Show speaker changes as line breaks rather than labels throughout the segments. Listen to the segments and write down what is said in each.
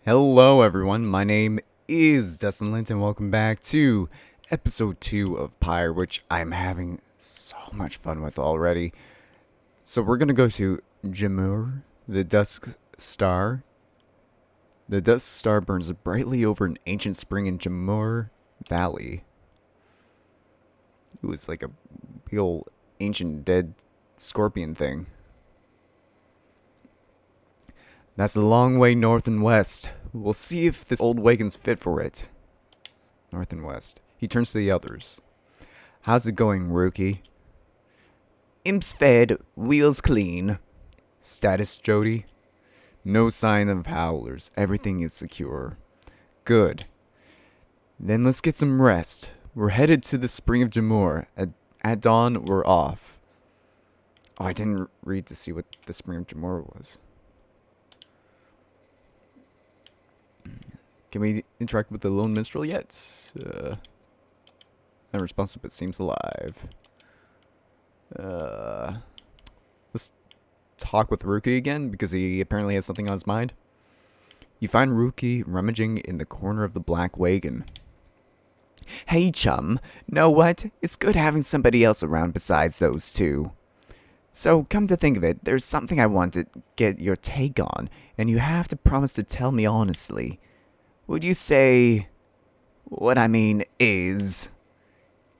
Hello everyone, my name is DustInLint and welcome back to episode 2 of Pyre, which I'm having so much fun with already. So we're gonna go to Jamur, the Dusk Star. The Dusk Star burns brightly over an ancient spring in Jamur Valley. Ooh, it's like a big old ancient dead scorpion thing. That's a long way north and west. We'll see if this old wagon's fit for it. North and west. He turns to the others. How's it going, rookie? Imps fed, wheels clean. Status, Jody? No sign of howlers. Everything is secure. Good. Then let's get some rest. We're headed to the Spring of Jamur. At dawn, we're off. Oh, I didn't read to see what the Spring of Jamur was. Can we interact with the lone minstrel yet? Unresponsive, but seems alive. Let's talk with Ruki again, because he apparently has something on his mind. You find Ruki rummaging in the corner of the black wagon. Hey, chum. Know what? It's good having somebody else around besides those two. So, come to think of it, there's something I want to get your take on, and you have to promise to tell me honestly. Would you say what I mean is...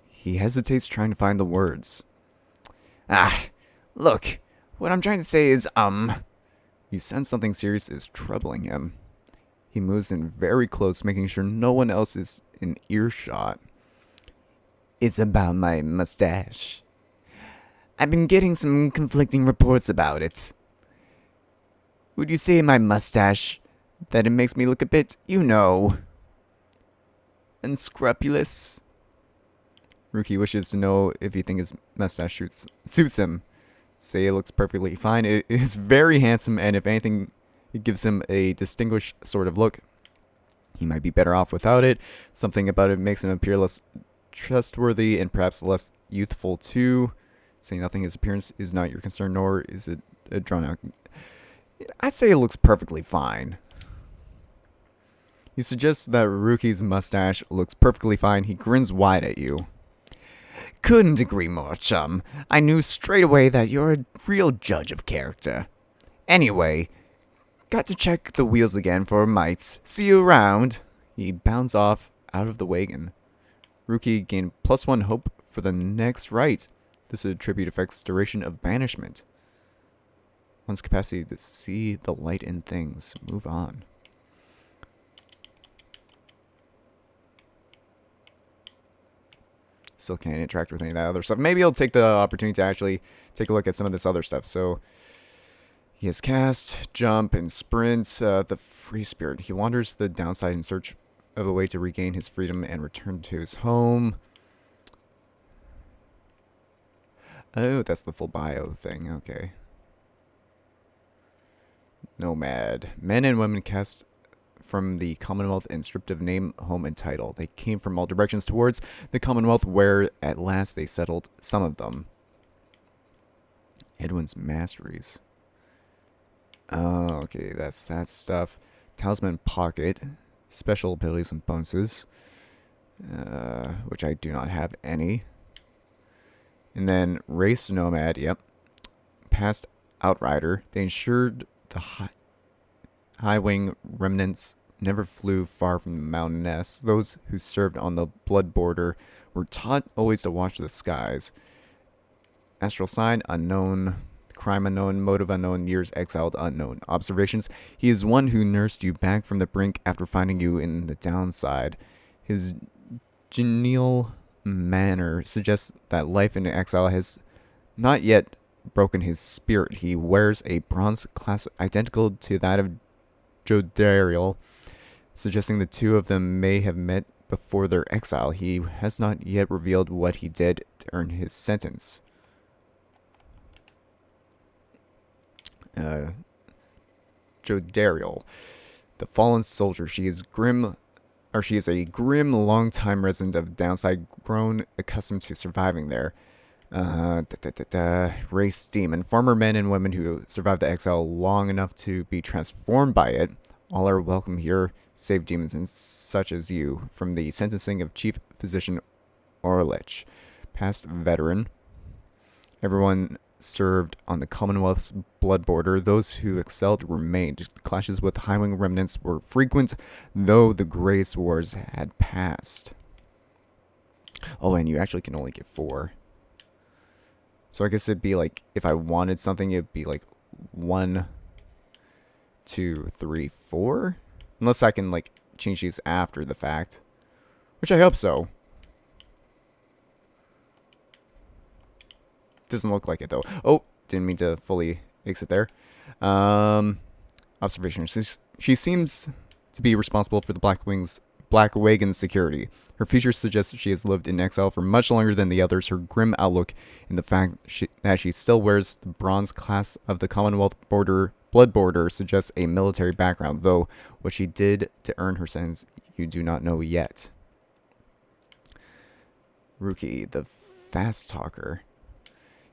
He hesitates, trying to find the words. Look, what I'm trying to say is, You sense something serious is troubling him. He moves in very close, making sure no one else is in earshot. It's about my mustache. I've been getting some conflicting reports about it. Would you say my mustache... that it makes me look a bit, unscrupulous? Ruki wishes to know if you think his mustache suits him. Say it looks perfectly fine. It is very handsome, and if anything, it gives him a distinguished sort of look. He might be better off without it. Something about it makes him appear less trustworthy and perhaps less youthful too. Say nothing, his appearance is not your concern, nor is it drawn out. I'd say it looks perfectly fine. You suggest that Ruki's mustache looks perfectly fine. He grins wide at you. Couldn't agree more, chum. I knew straight away that you're a real judge of character. Anyway, got to check the wheels again for mites. See you around. He bounds off out of the wagon. Ruki gained +1 hope for the next right. This attribute affects duration of banishment. One's capacity to see the light in things. Move on. Still can't interact with any of that other stuff. Maybe I'll take the opportunity to actually take a look at some of this other stuff. So, he has cast, jump, and sprint. The free spirit. He wanders the downside in search of a way to regain his freedom and return to his home. Oh, that's the full bio thing. Okay. Nomad. Men and women cast from the Commonwealth and stripped of name, home, and title. They came from all directions towards the Commonwealth, where at last they settled, some of them. Edwin's masteries. Oh, okay, that's that stuff. Talisman pocket. Special abilities and bonuses. Which I do not have any. And then race nomad, yep. Past outrider. They ensured the high wing remnants never flew far from the mountain nests. Those who served on the blood border were taught always to watch the skies. Astral sign, unknown. Crime unknown. Motive unknown. Years exiled, unknown. Observations, he is one who nursed you back from the brink after finding you in the downside. His genial manner suggests that life in exile has not yet broken his spirit. He wears a bronze class identical to that of Jodariel, suggesting the two of them may have met before their exile. He has not yet revealed what he did to earn his sentence. Jodariel, the fallen soldier. She is a grim, long-time resident of Downside, grown accustomed to surviving there. Race demon. Former men and women who survived the exile long enough to be transformed by it All are welcome here, save demons and such as you. From the sentencing of Chief Physician Orlich, past veteran. Everyone served on the Commonwealth's blood border. Those who excelled remained. Clashes with Highwing remnants were frequent, though the Grace Wars had passed. Oh, and you actually can only get 4. So I guess it'd be like, if I wanted something, it'd be like 1, 2, 3, 4? Unless I can, like, change these after the fact. Which I hope so. Doesn't look like it, though. Oh, didn't mean to fully exit there. Observation. She seems to be responsible for the Black Wagon's security. Her features suggest that she has lived in exile for much longer than the others. Her grim outlook and the fact that she still wears the bronze class of the Commonwealth blood border suggests a military background, though what she did to earn her sentence you do not know yet. Rookie, the fast talker.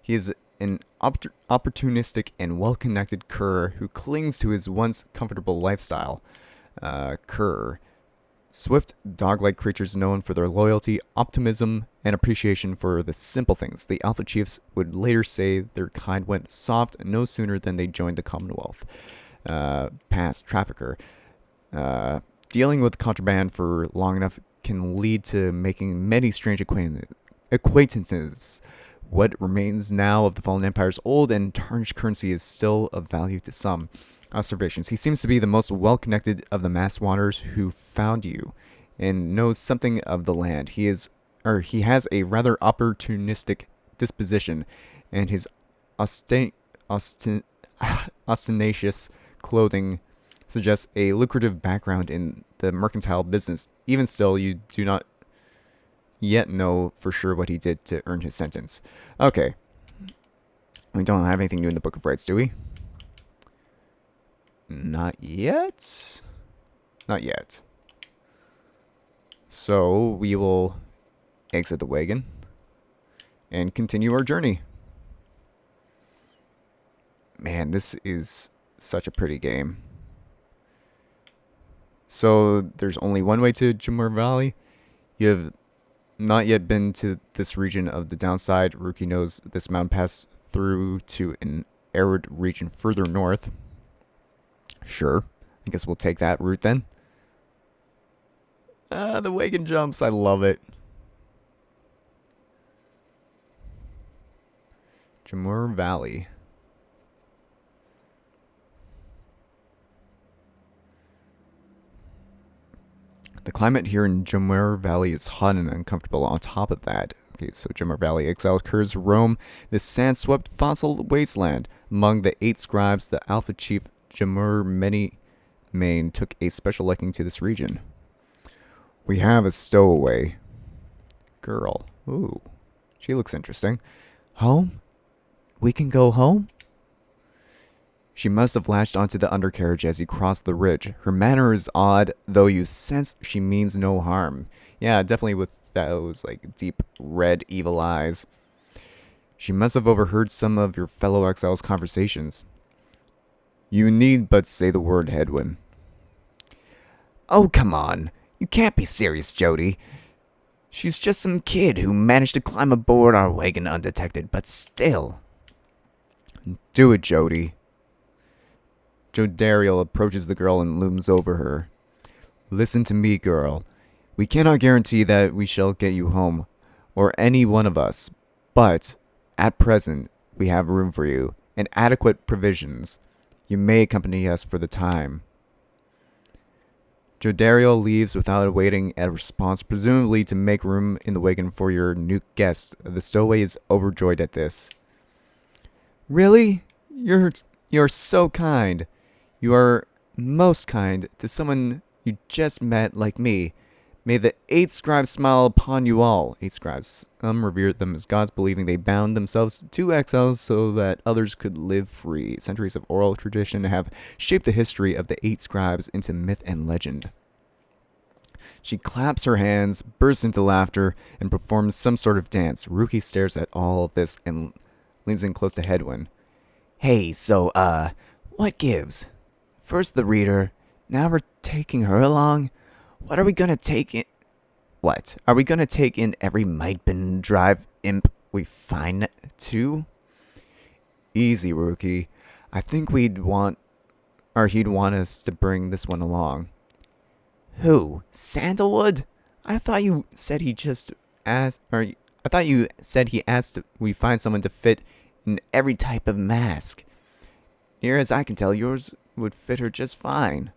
He is an opportunistic and well-connected cur who clings to his once comfortable lifestyle. Cur. Swift, dog-like creatures known for their loyalty, optimism, and appreciation for the simple things. The Alpha Chiefs would later say their kind went soft no sooner than they joined the Commonwealth. Past trafficker. Dealing with contraband for long enough can lead to making many strange acquaintances. What remains now of the Fallen Empire's old and tarnished currency is still of value to some. Observations. He seems to be the most well-connected of the mass wanderers who found you and knows something of the land. He has a rather opportunistic disposition, and his ostentatious clothing suggests a lucrative background in the mercantile business. Even still, you do not yet know for sure what he did to earn his sentence. Okay. We don't have anything new in the Book of Rights, do we? Not yet. Not yet. So we will exit the wagon and continue our journey. Man, this is such a pretty game. So there's only one way to Jamur Valley. You have not yet been to this region of the downside. Rookie knows this mountain pass through to an arid region further north. Sure. I guess we'll take that route then. The wagon jumps. I love it. Jamur Valley. The climate here in Jamur Valley is hot and uncomfortable. On top of that, okay, so Jamur Valley, exiled curs roam this sand-swept fossil wasteland. Among the 8 scribes, the Alpha Chief Jamur Mane took a special liking to this region. We have a stowaway girl. Ooh, she looks interesting. Home? We can go home? She must have latched onto the undercarriage as he crossed the ridge. Her manner is odd, though you sense she means no harm. Yeah, definitely with those, like, deep red evil eyes. She must have overheard some of your fellow exiles' conversations. You need but say the word, Hedwin. Oh, come on. You can't be serious, Jody. She's just some kid who managed to climb aboard our wagon undetected, but still. Do it, Jody. Jodariel approaches the girl and looms over her. Listen to me, girl. We cannot guarantee that we shall get you home, or any one of us, but at present we have room for you, and adequate provisions. You may accompany us for the time. Jodariel leaves without awaiting a response, presumably to make room in the wagon for your new guest. The stowaway is overjoyed at this. Really? You're so kind. You are most kind to someone you just met like me. May the 8 scribes smile upon you all. 8 scribes. Some revered them as gods, believing they bound themselves to exiles so that others could live free. Centuries of oral tradition have shaped the history of the 8 scribes into myth and legend. She claps her hands, bursts into laughter, and performs some sort of dance. Rookie stares at all of this and leans in close to Hedwin. Hey, so, what gives? First the reader, Now we're taking her along? What are we gonna take in? What? Are we gonna take in every Mightbin drive imp we find too? Easy, rookie. I think he'd want us to bring this one along. Who? Sandalwood? I thought you said he just asked, or I thought you said he asked we find someone to fit in every type of mask. Near as I can tell, yours would fit her just fine.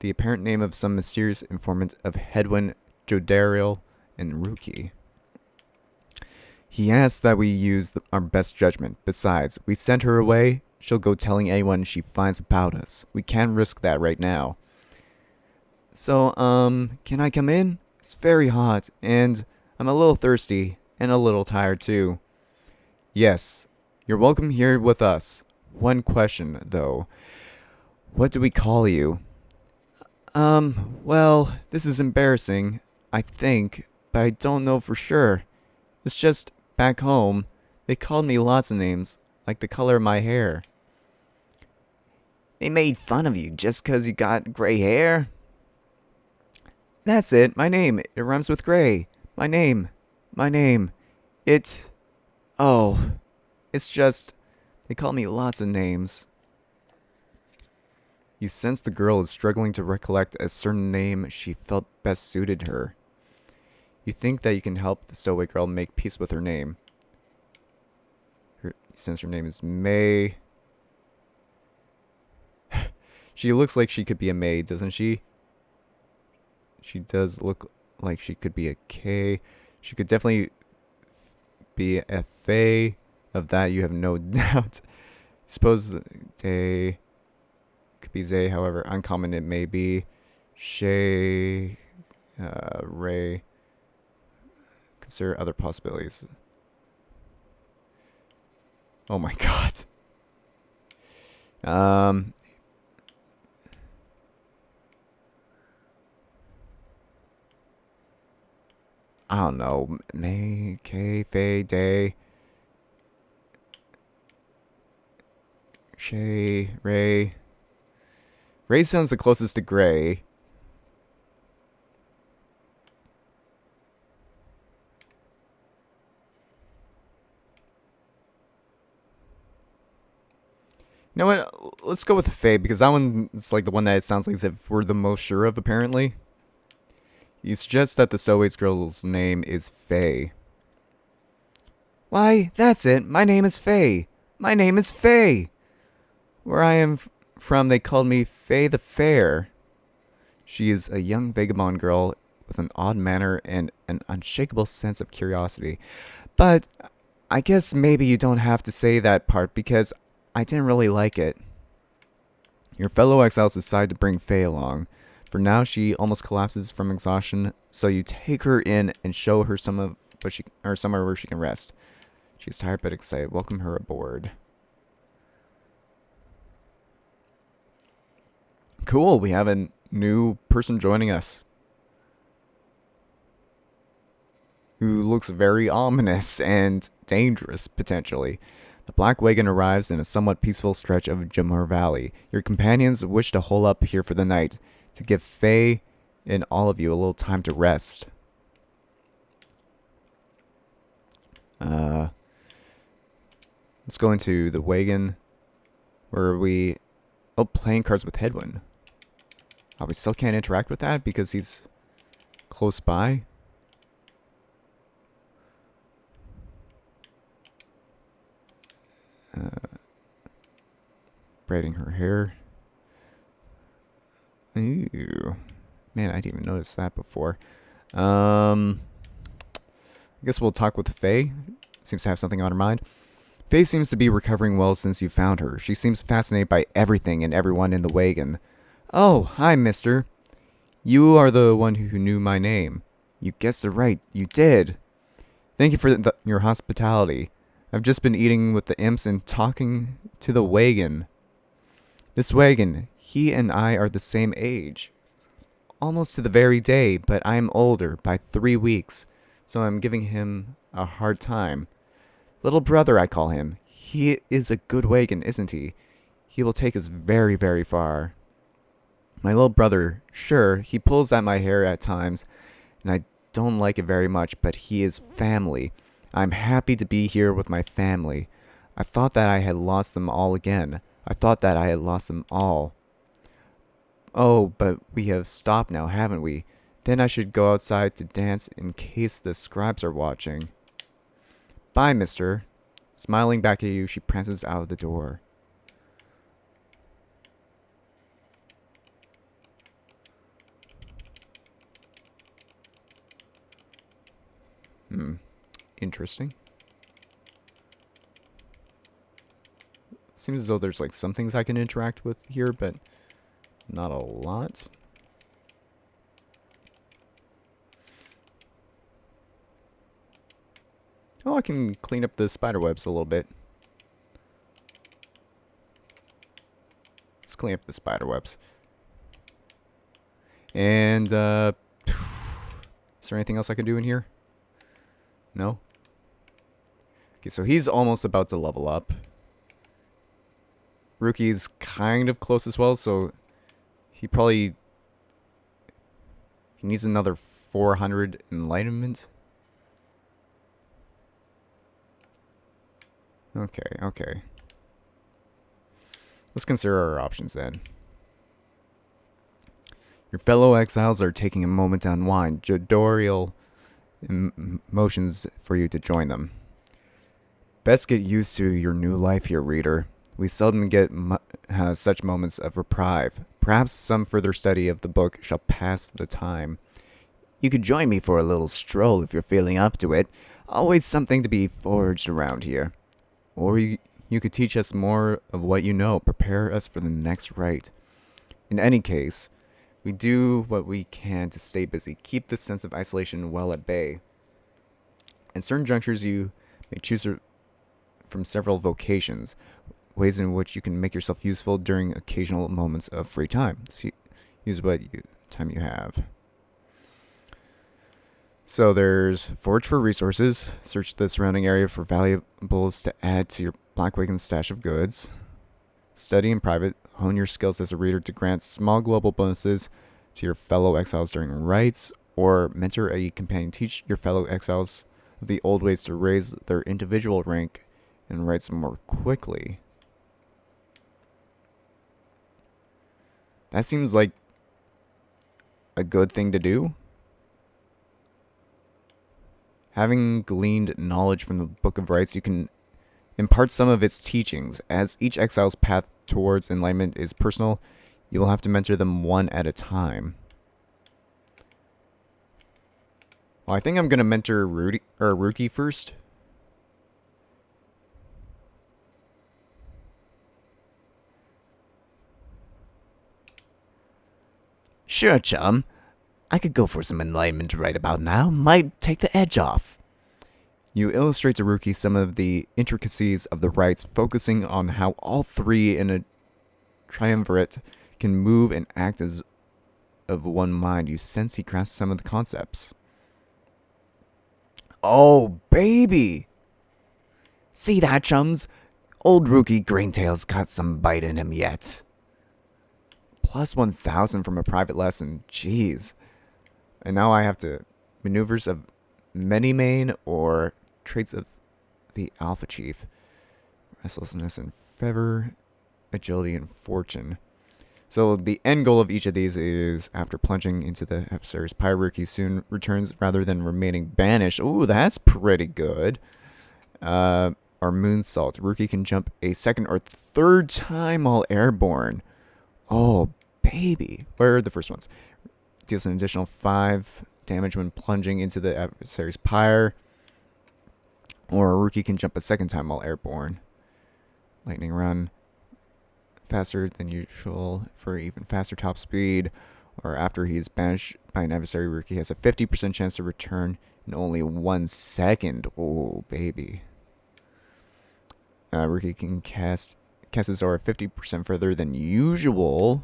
The apparent name of some mysterious informant of Hedwin, Jodariel, and Rookie. He asks that we use our best judgment. Besides, we send her away, she'll go telling anyone she finds about us. We can't risk that right now. So, can I come in? It's very hot, and I'm a little thirsty, and a little tired too. Yes, you're welcome here with us. One question, though. What do we call you? Well, this is embarrassing, I think, but I don't know for sure. It's just, back home, they called me lots of names, like the color of my hair. They made fun of you just 'cause you got gray hair? That's it, my name. It rhymes with gray. My name. It's just, they call me lots of names. You sense the girl is struggling to recollect a certain name she felt best suited her. You think that you can help the stowaway girl make peace with her name. You sense her name is May. She looks like she could be a May, doesn't she? She does look like she could be a K. She could definitely be a Fae. Of that, you have no doubt. Suppose they could be Zay, however uncommon it may be. Shay, Ray. Consider other possibilities. Oh my god. I don't know. May, K, Faye, Day. Shay, Ray. Ray sounds the closest to Gray. You know what? Let's go with Faye, because that one's like the one that it sounds like as if we're the most sure of, apparently. You suggest that the Stowaway girl's name is Faye. Why, that's it. My name is Faye. My name is Faye. Where I am from, they called me Faye the Fair. She is a young vagabond girl with an odd manner and an unshakable sense of curiosity. But I guess maybe you don't have to say that part, because I didn't really like it. Your fellow exiles decide to bring Faye along. For now, she almost collapses from exhaustion, so you take her in and show her somewhere where she can rest. She's tired but excited. Welcome her aboard. Cool, we have a new person joining us, who looks very ominous and dangerous, potentially. The black wagon arrives in a somewhat peaceful stretch of Jamur Valley. Your companions wish to hole up here for the night, to give Faye and all of you a little time to rest. Let's go into the wagon, where we... Oh, playing cards with Hedwin. Oh, we still can't interact with that because he's close by. Braiding her hair. Ew. Man, I didn't even notice that before. I guess we'll talk with Faye. Seems to have something on her mind. Faye seems to be recovering well since you found her. She seems fascinated by everything and everyone in the wagon. Oh, hi, mister. You are the one who knew my name. You guessed it right. You did. Thank you for your hospitality. I've just been eating with the imps and talking to the wagon. This wagon, he and I are the same age. Almost to the very day, but I am older by 3 weeks, so I'm giving him a hard time. Little brother, I call him. He is a good wagon, isn't he? He will take us very, very far. My little brother, sure, he pulls at my hair at times, and I don't like it very much, but he is family. I'm happy to be here with my family. I thought that I had lost them all again. I thought that I had lost them all. Oh, but we have stopped now, haven't we? Then I should go outside to dance in case the scribes are watching. Bye, mister. Smiling back at you, she prances out of the door. Interesting. Seems as though there's like some things I can interact with here, but not a lot. Oh, I can clean up the spider webs a little bit. Let's clean up the spider webs. And, is there anything else I can do in here? No? Okay, so he's almost about to level up. Rookie's kind of close as well, so he needs another 400 enlightenment. Okay. Let's consider our options then. Your fellow exiles are taking a moment to unwind. Jodorial motions for you to join them. Best get used to your new life here, reader. We seldom get such moments of reprieve. Perhaps some further study of the book shall pass the time. You could join me for a little stroll if you're feeling up to it. Always something to be foraged around here. Or you could teach us more of what you know. Prepare us for the next rite. In any case, we do what we can to stay busy. Keep the sense of isolation well at bay. In certain junctures, you may choose from several vocations, ways in which you can make yourself useful during occasional moments of free time. So use what time you have. So there's forage for resources, search the surrounding area for valuables to add to your Blackwagon stash of goods, study in private, hone your skills as a reader to grant small global bonuses to your fellow exiles during rites, or mentor a companion, teach your fellow exiles the old ways to raise their individual rank and rites more quickly. That seems like a good thing to do. Having gleaned knowledge from the Book of Rites, you can impart some of its teachings. As each exile's path towards enlightenment is personal, you'll have to mentor them one at a time. Well, I think I'm going to mentor Rookie first.
Sure, chum. I could go for some enlightenment right about now. Might take the edge off.
You illustrate to Rookie some of the intricacies of the rites, focusing on how all three in a triumvirate can move and act as of one mind. You sense he grasps some of the concepts.
Oh, baby! See that, chums? Old Rookie Greentail's got some bite in him yet.
Plus 1,000 from a private lesson. Jeez. And now I have to maneuvers of many main or traits of the Alpha Chief. Restlessness and fervor, agility and fortune. So the end goal of each of these is, after plunging into the adversary's Pyre, Rookie soon returns rather than remaining banished. Ooh, that's pretty good. Our Moonsault. Rookie can jump a second or third time while airborne. Oh, baby. Where are the first ones? Deals an additional 5 damage when plunging into the adversary's Pyre. Or a Rookie can jump a second time while airborne. Lightning Run. Faster than usual for even faster top speed. Or after he's banished by an adversary, Rookie has a 50% chance to return in only 1 second. Oh, baby. Rookie can cast his aura 50% further than usual.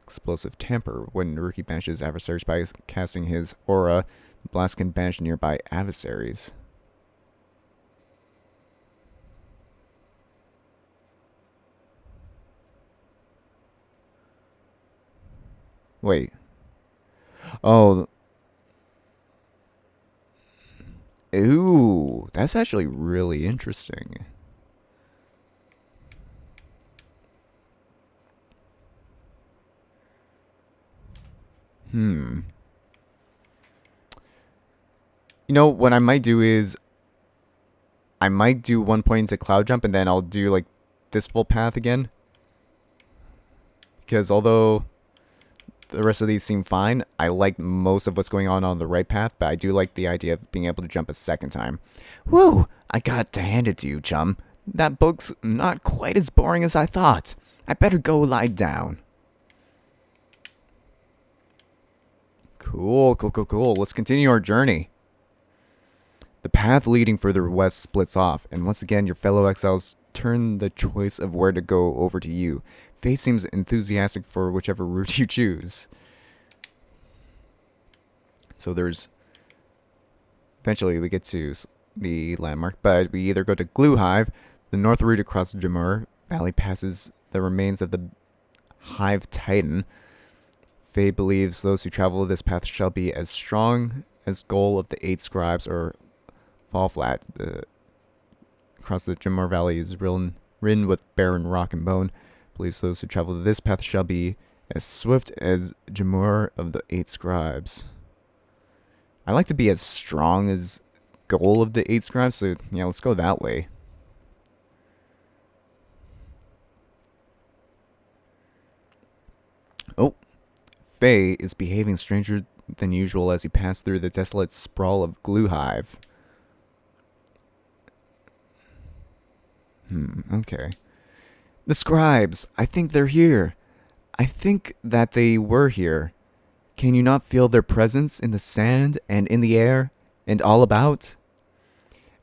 Explosive Temper. When Rookie banishes adversaries by casting his aura, the blast can banish nearby adversaries. Wait. Oh. Ooh. That's actually really interesting. Hmm. You know, what I might do is I might do one point into cloud jump and then I'll do like this full path again. Because although the rest of these seem fine, I like most of what's going on the right path, but I do like the idea of being able to jump a second time.
Whew, I got to hand it to you, chum. That book's not quite as boring as I thought. I better go lie down.
Cool, cool, cool, cool. Let's continue our journey. The path leading further west splits off, and once again your fellow exiles turn the choice of where to go over to you. Fate seems enthusiastic for whichever route you choose. So there's... Eventually we get to the landmark, but we either go to Glue Hive, the north route across Jamur Valley passes the remains of the Hive Titan. Faye believes those who travel this path shall be as strong as goal of the 8 scribes or fall flat. Across the Jamur Valley is ridden with barren rock and bone. Believes those who travel this path shall be as swift as Jamur of the 8 scribes. I like to be as strong as goal of the 8 scribes, so yeah, let's go that way. Oh, Faye is behaving stranger than usual as he passes through the desolate sprawl of Glue Hive. Okay. The scribes, I think they're here. I think that they were here. Can you not feel their presence in the sand and in the air and all about?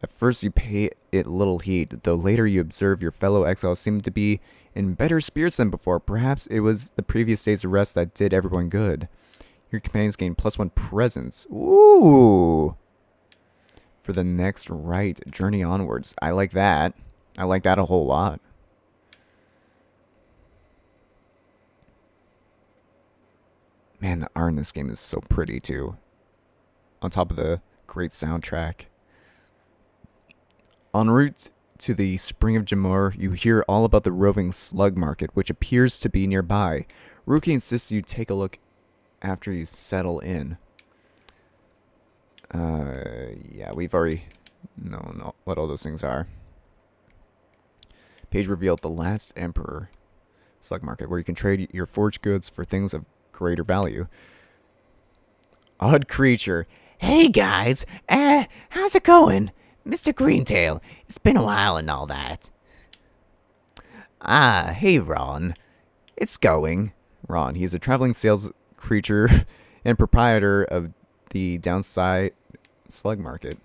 At first you pay it little heed, though later you observe your fellow exiles seem to be in better spirits than before. Perhaps it was the previous day's arrest that did everyone good. Your companions gain +1 presence. Ooh! For the next right, journey onwards. I like that. I like that a whole lot. Man, the art in this game is so pretty too. On top of the great soundtrack. En route to the Spring of Jamur, you hear all about the roving slug market, which appears to be nearby. Rookie insists you take a look after you settle in. Yeah, we've already known what all those things are. Page revealed the last Emperor slug market, where you can trade your forged goods for things of greater value. Odd creature.
Hey guys, how's it going? Mr. Greentail, it's been a while and all that. Ah, hey Ron. It's going.
Ron, he's a traveling sales creature and proprietor of the downside slug market.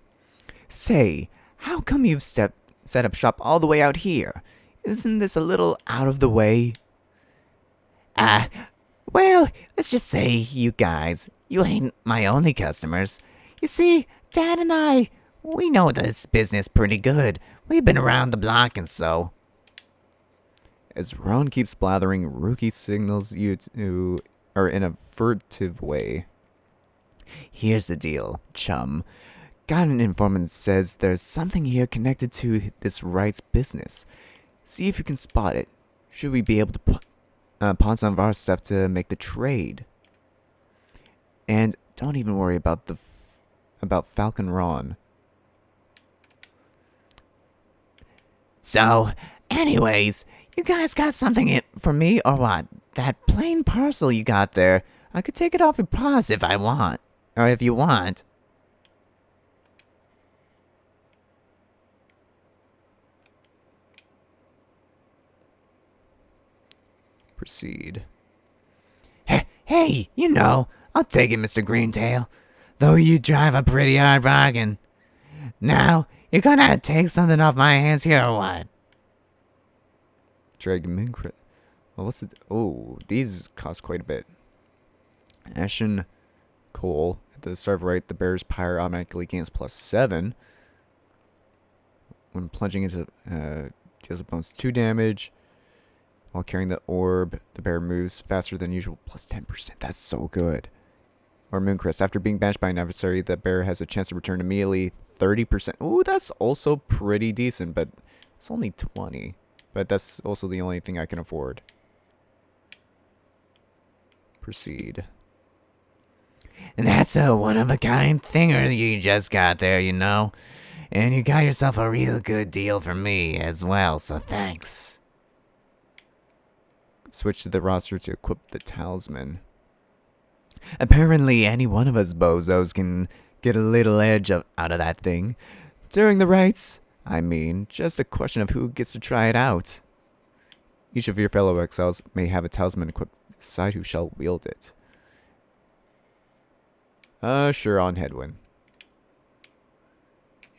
Say, how come you've set up shop all the way out here? Isn't this a little out of the way? Well, let's just say you guys, you ain't my only customers. You see, Dad and I, we know this business pretty good. We've been around the block and so.
As Ron keeps blathering, Rookie signals you to, or in a furtive way.
Here's the deal, chum. Got an informant says there's something here connected to this Wright's business. See if you can spot it. Should we be able to pawn some of our stuff to make the trade? And don't even worry about about Falcon Ron. So, anyways, you guys got something for me or what? That plain parcel you got there, I could take it off your paws if I want. Or if you want.
Proceed.
Hey, you know, I'll take it, Mr. Greentail. Though you drive a pretty hard bargain. Now, you gonna take something off my hands here or what?
Dragon Crit. Well, what's it? Oh, these cost quite a bit. Ashen Coal. At the start of right, the bear's Pyre automatically gains +7. When plunging into deals a bonus 2 damage. While carrying the orb, the bear moves faster than usual, plus 10%. That's so good. Or Mooncrest. After being banished by an adversary, the bear has a chance to return immediately, 30%. Ooh, that's also pretty decent, but it's only 20. But that's also the only thing I can afford. Proceed.
And that's a one-of-a-kind thinger you just got there, you know. And you got yourself a real good deal from me as well, so thanks.
Switch to the roster to equip the talisman.
Apparently, any one of us bozos can get a little edge out of that thing. During the rites, I mean, just a question of who gets to try it out.
Each of your fellow exiles may have a talisman equipped. Decide who shall wield it. Sure, on Hedwyn.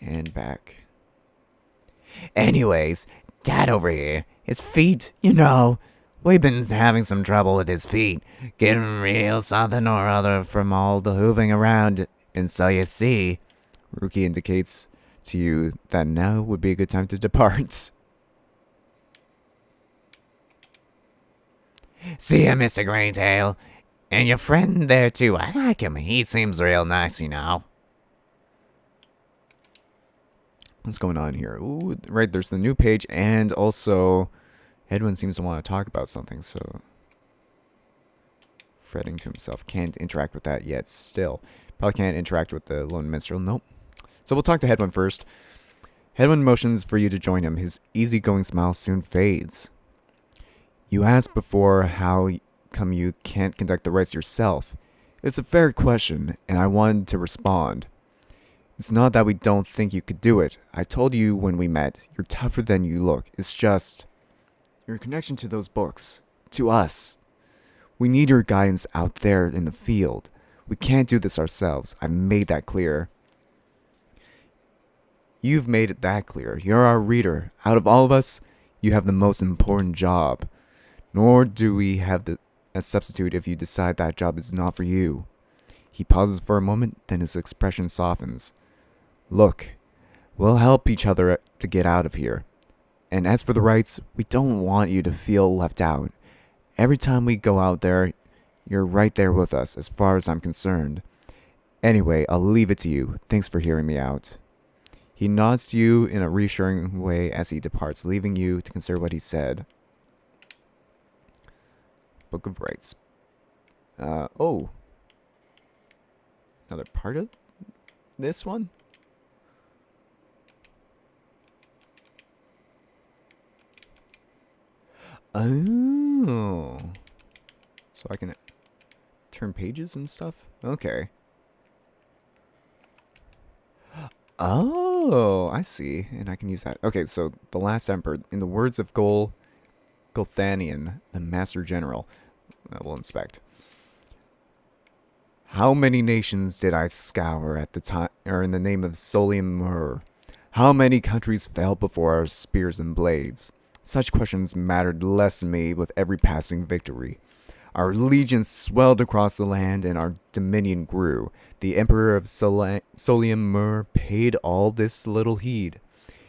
And back.
Anyways, Dad over here, his feet, you know. We've been having some trouble with his feet. Getting real something or other from all the hooving around. And so you see,
Rookie indicates to you that now would be a good time to depart.
See ya, Mr. Greentail. And your friend there too. I like him. He seems real nice, you know.
What's going on here? Ooh, right, there's the new page, and also Edwin seems to want to talk about something, so fretting to himself. Can't interact with that yet still. Probably can't interact with the lone minstrel. Nope. So we'll talk to Hedwin first. Hedwin motions for you to join him. His easygoing smile soon fades. You asked before how come you can't conduct the rites yourself. It's a fair question, and I wanted to respond. It's not that we don't think you could do it. I told you when we met, you're tougher than you look. It's just your connection to those books, to us. We need your guidance out there in the field. We can't do this ourselves. I've made that clear. You've made it that clear. You're our reader. Out of all of us, you have the most important job. Nor do we have a substitute if you decide that job is not for you. He pauses for a moment, then his expression softens. Look, we'll help each other to get out of here. And as for the rights, we don't want you to feel left out. Every time we go out there, you're right there with us, as far as I'm concerned. Anyway, I'll leave it to you. Thanks for hearing me out. He nods to you in a reassuring way as he departs, leaving you to consider what he said. Book of Rights. Oh. Another part of this one? Oh. So I can turn pages and stuff? Okay. Oh, I see. And I can use that. Okay, so the last emperor, in the words of Golthanian, the Master General, we'll inspect. How many nations did I scour at the time, or in the name of Solium Mur? How many countries fell before our spears and blades? Such questions mattered less to me with every passing victory. Our legions swelled across the land and our dominion grew. The Emperor of Solium Mur paid all this little heed.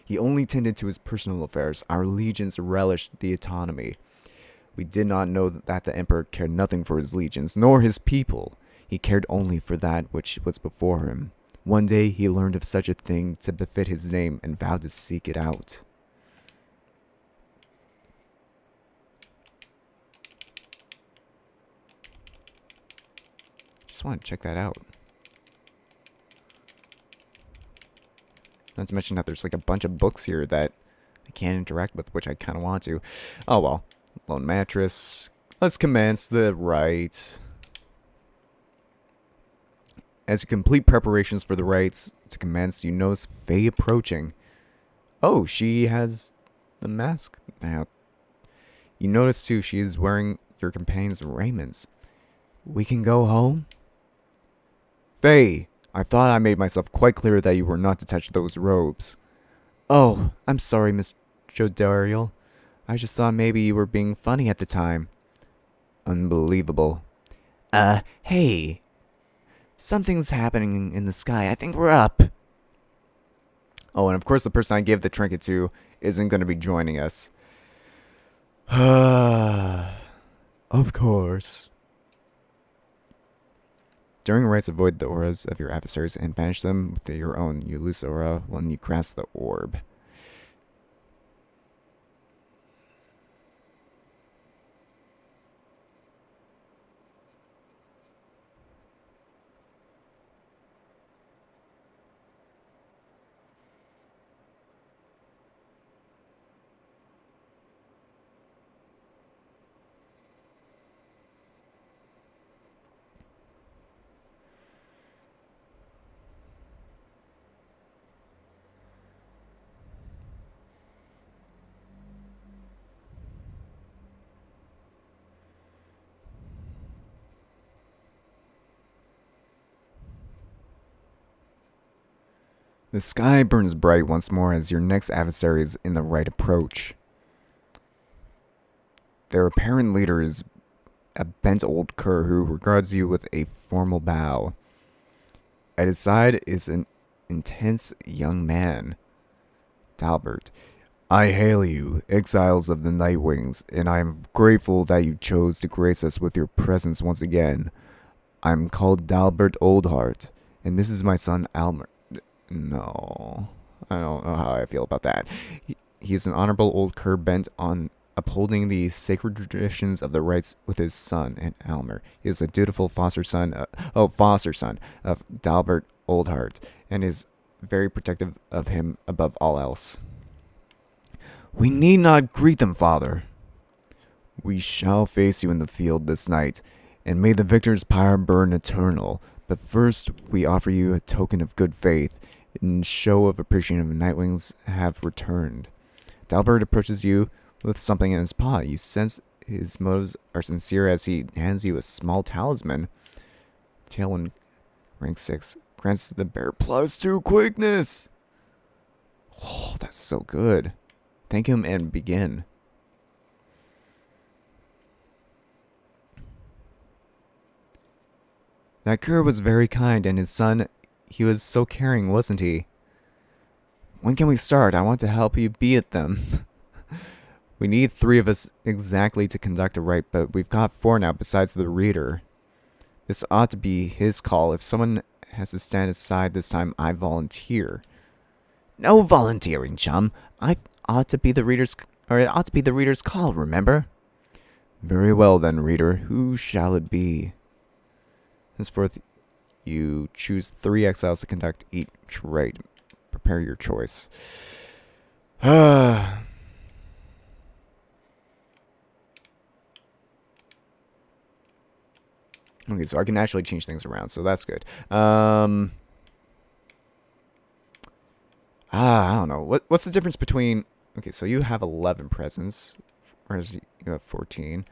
He only tended to his personal affairs. Our legions relished the autonomy. We did not know that the Emperor cared nothing for his legions, nor his people. He cared only for that which was before him. One day he learned of such a thing to befit his name and vowed to seek it out. Just want to check that out. Not to mention that there's like a bunch of books here that I can't interact with, which I kind of want to. Oh well. Lone mattress. Let's commence the rite. As you complete preparations for the rites to commence, you notice Faye approaching. Oh, she has the mask now. You notice too she is wearing your companion's raiments. We can go home? Faye, I thought I made myself quite clear that you were not to touch those robes. Oh, I'm sorry, Miss Jodariel. I just thought maybe you were being funny at the time. Unbelievable. Hey. Something's happening in the sky. I think we're up. Oh, and of course the person I gave the trinket to isn't going to be joining us. Of course. During rites, avoid the auras of your adversaries and banish them with your own. You lose aura when you grasp the orb. The sky burns bright once more as your next adversary is in the right approach. Their apparent leader is a bent old cur who regards you with a formal bow. At his side is an intense young man, Talbert. I hail you, exiles of the Nightwings, and I am grateful that you chose to grace us with your presence once again. I'm called Dalbert Oldheart, and this is my son Almer. No, I don't know how I feel about that. He is an honorable old cur bent on upholding the sacred traditions of the rites with his son and Almer. He is a dutiful foster son of Dalbert Oldheart, and is very protective of him above all else. We need not greet them, father. We shall face you in the field this night, and may the victor's pyre burn eternal. But first, we offer you a token of good faith, in show of appreciation of Nightwings have returned. Dalbert approaches you with something in his paw. You sense his motives are sincere as he hands you a small talisman. Tailwind, rank 6, grants the bear +2 quickness. Oh, that's so good. Thank him and begin. That cur was very kind, and his son, he was so caring, wasn't he? When can we start? I want to help you be at them. We need 3 of us exactly to conduct a rite, but we've got 4 now besides the reader. This ought to be his call. If someone has to stand aside this time, I volunteer.
No volunteering, chum. It ought to be the reader's call, remember?
Very well then, reader. Who shall it be? Henceforth, you choose 3 exiles to conduct each rite. Prepare your choice. Okay, so I can actually change things around, so that's good. I don't know. What's the difference between... Okay, so you have 11 presents, whereas you have 14.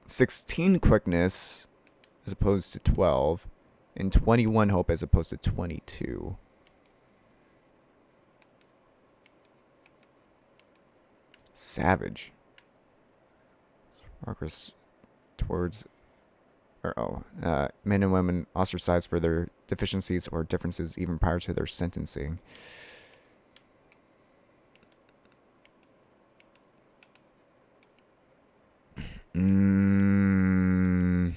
16 quickness as opposed to 12, and 21 hope as opposed to 22. Savage. Progress towards... men and women ostracized for their deficiencies or differences even prior to their sentencing. Well,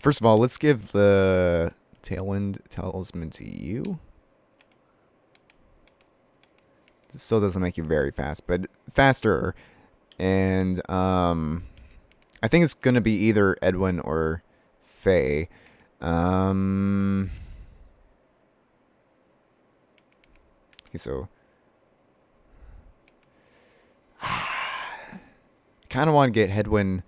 first of all, let's give the Tailwind Talisman to you. It still doesn't make you very fast, but faster. And, I think it's gonna be either Edwin or Faye. Okay, so kind of want to get Hedwin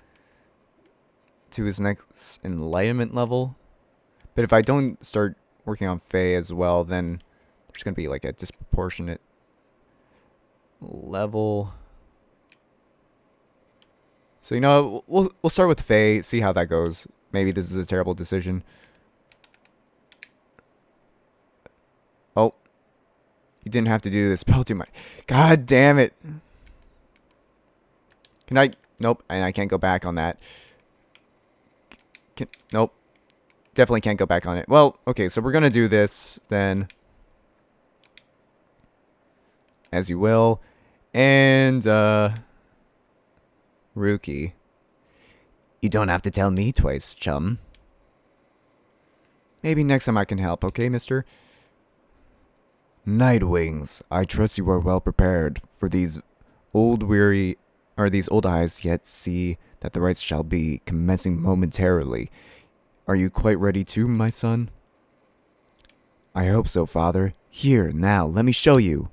to his next enlightenment level, but if I don't start working on Faye as well, then there's gonna be like a disproportionate level. So, you know, we'll start with Faye, see how that goes. Maybe this is a terrible decision. Oh. You didn't have to do this spell too much. God damn it. Can I? Nope, and I can't go back on that. Nope. Definitely can't go back on it. Well, okay, so we're gonna do this, then. As you will. And, Rookie.
You don't have to tell me twice, chum.
Maybe next time I can help, okay, mister?
Nightwings, I trust you are well prepared for these old eyes yet see that the rites shall be commencing momentarily. Are you quite ready too, my son? I hope so, father. Here, now, let me show you.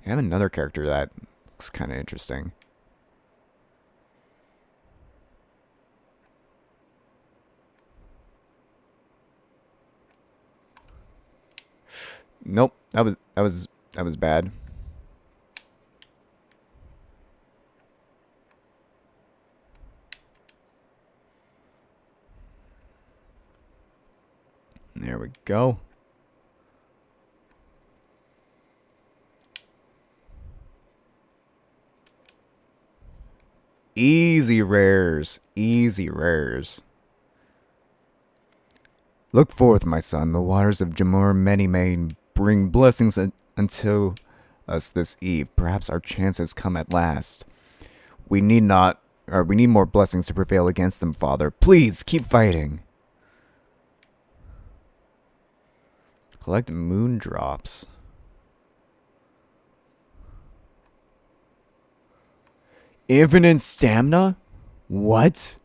I have another character that looks kind of interesting. Nope, that was bad. There we go. Easy rares. Easy rares.
Look forth, my son. The waters of Jamur many may bring blessings unto us this eve. Perhaps our chance has come at last. We need more blessings to prevail against them, father. Please keep fighting.
Collect moon drops.
Infinite stamina? What?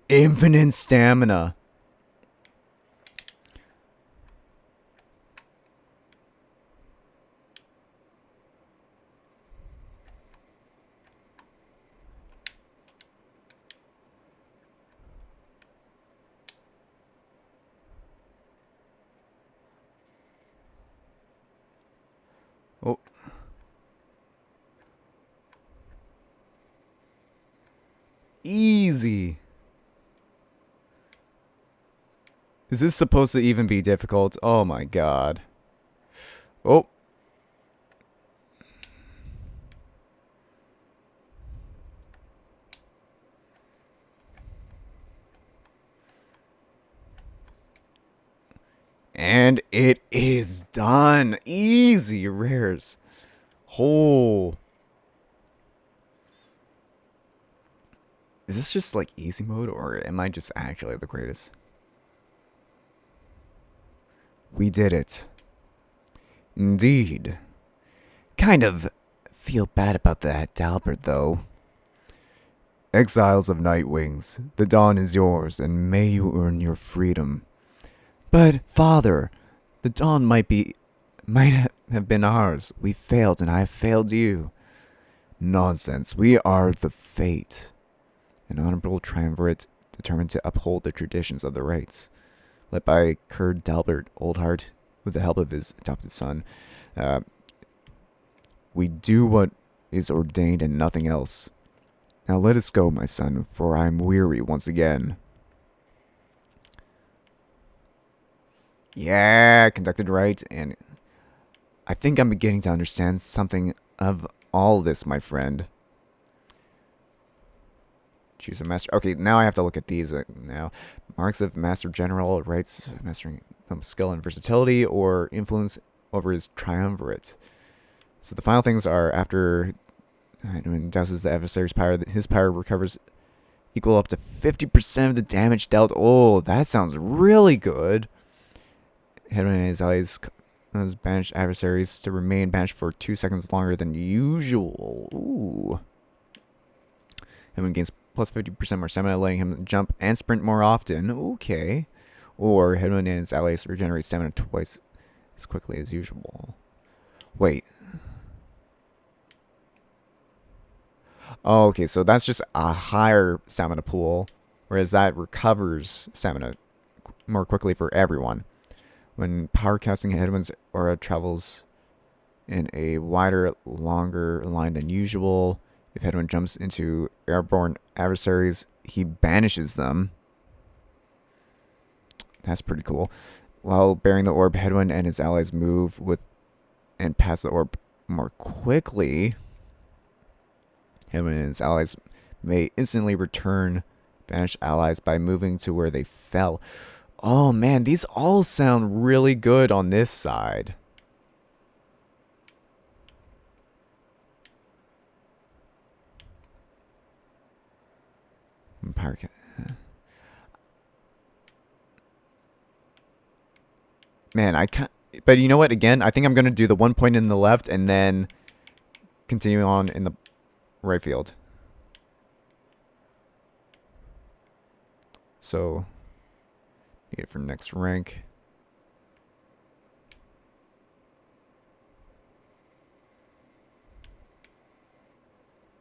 Infinite stamina. Oh. Easy. Is this supposed to even be difficult? Oh my god. Oh. And it is done. Easy rares. Oh. Is this just like easy mode, or am I just actually the greatest? We did it. Indeed.
Kind of feel bad about that, Dalbert, though.
Exiles of Nightwings, the dawn is yours, and may you earn your freedom. But, Father, the dawn might have been ours. We failed, and I have failed you. Nonsense. We are the fate. An honorable triumvirate determined to uphold the traditions of the rites. Led by Kurd Dalbert Oldheart, with the help of his adopted son. We do what is ordained and nothing else. Now let us go, my son, for I am weary once again. Yeah, conducted right, and I think I'm beginning to understand something of all this, my friend. Choose a master. Okay, now I have to look at these now. Marks of Master General, rights, mastering skill and versatility, or influence over his triumvirate. So the final things are after when douses the adversary's Pyre, his Pyre recovers equal up to 50% of the damage dealt. Oh, that sounds really good. Headman and his allies cause banished adversaries to remain banished for 2 seconds longer than usual. Ooh. Headman gains plus 50% more stamina, letting him jump and sprint more often. Okay. Or Headman and his allies regenerate stamina twice as quickly as usual. Wait. Oh, okay, so that's just a higher stamina pool, whereas that recovers stamina more quickly for everyone. When power casting Headman's aura travels in a wider, longer line than usual, if Headman jumps into airborne adversaries, he banishes them. That's pretty cool. While bearing the orb, Headman and his allies move with and pass the orb more quickly. Headman and his allies may instantly return banished allies by moving to where they fell. Oh man, these all sound really good on this side. Pyre. Man, I can't. But you know what? Again, I think I'm gonna do the 1 point in the left and then continue on in the right field. So, need it for next rank.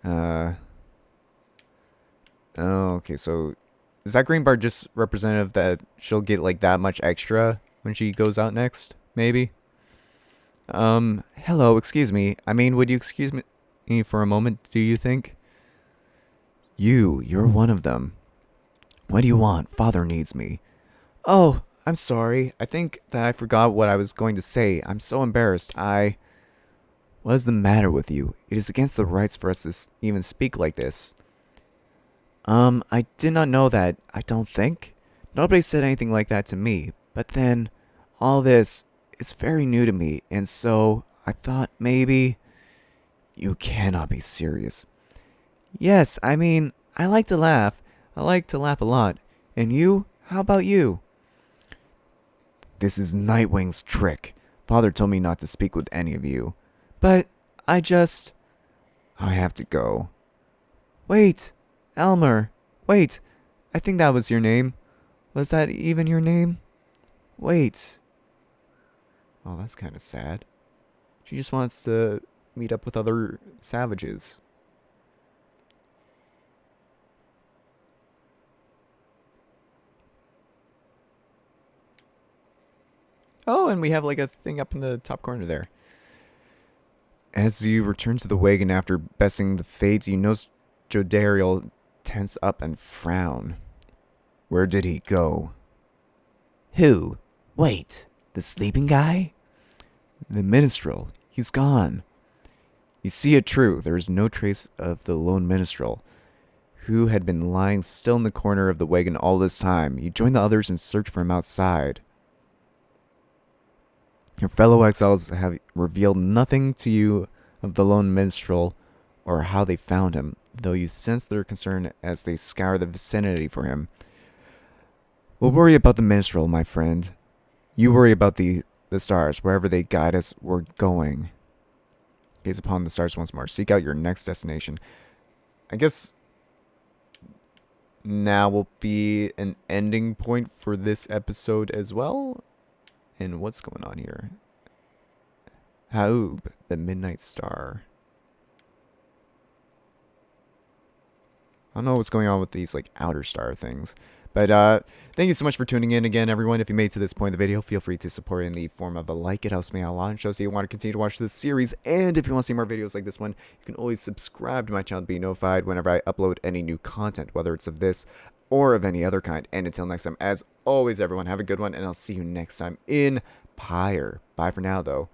Oh, okay, so is that green bar just representative that she'll get like that much extra when she goes out next? Maybe? Hello, excuse me. I mean, would you excuse me for a moment, do you think? You're one of them. What do you want? Father needs me. Oh, I'm sorry. I think that I forgot what I was going to say. I'm so embarrassed. What is the matter with you? It is against the rights for us to even speak like this. I did not know that, I don't think. Nobody said anything like that to me. But then, all this is very new to me, and so I thought maybe... You cannot be serious. Yes, I mean, I like to laugh. I like to laugh a lot. And you? How about you? This is Nightwing's trick. Father told me not to speak with any of you. But I have to go. Wait, Elmer. Wait, I think that was your name. Was that even your name? Wait. Oh, that's kind of sad. She just wants to meet up with other savages. Oh, and we have like a thing up in the top corner there. As you return to the wagon after besting the fates, you notice Jodariel tense up and frown. Where did he go?
Who? Wait, the sleeping guy?
The minstrel. He's gone. You see it true. There is no trace of the lone minstrel, who had been lying still in the corner of the wagon all this time. You join the others and search for him outside. Your fellow exiles have revealed nothing to you of the lone minstrel or how they found him, though you sense their concern as they scour the vicinity for him. We'll worry about the minstrel, my friend. You worry about the stars. Wherever they guide us, we're going. Gaze upon the stars once more. Seek out your next destination. I guess now will be an ending point for this episode as well. And what's going on here? Haub, the Midnight Star. I don't know what's going on with these like outer star things. But thank you so much for tuning in again, everyone. If you made it to this point in the video, feel free to support in the form of a like. It helps me out a lot and shows that you want to continue to watch this series. And if you want to see more videos like this one, you can always subscribe to my channel to be notified whenever I upload any new content, whether it's of this or of any other kind. And until next time, as always, everyone, have a good one, and I'll see you next time in Pyre. Bye for now, though.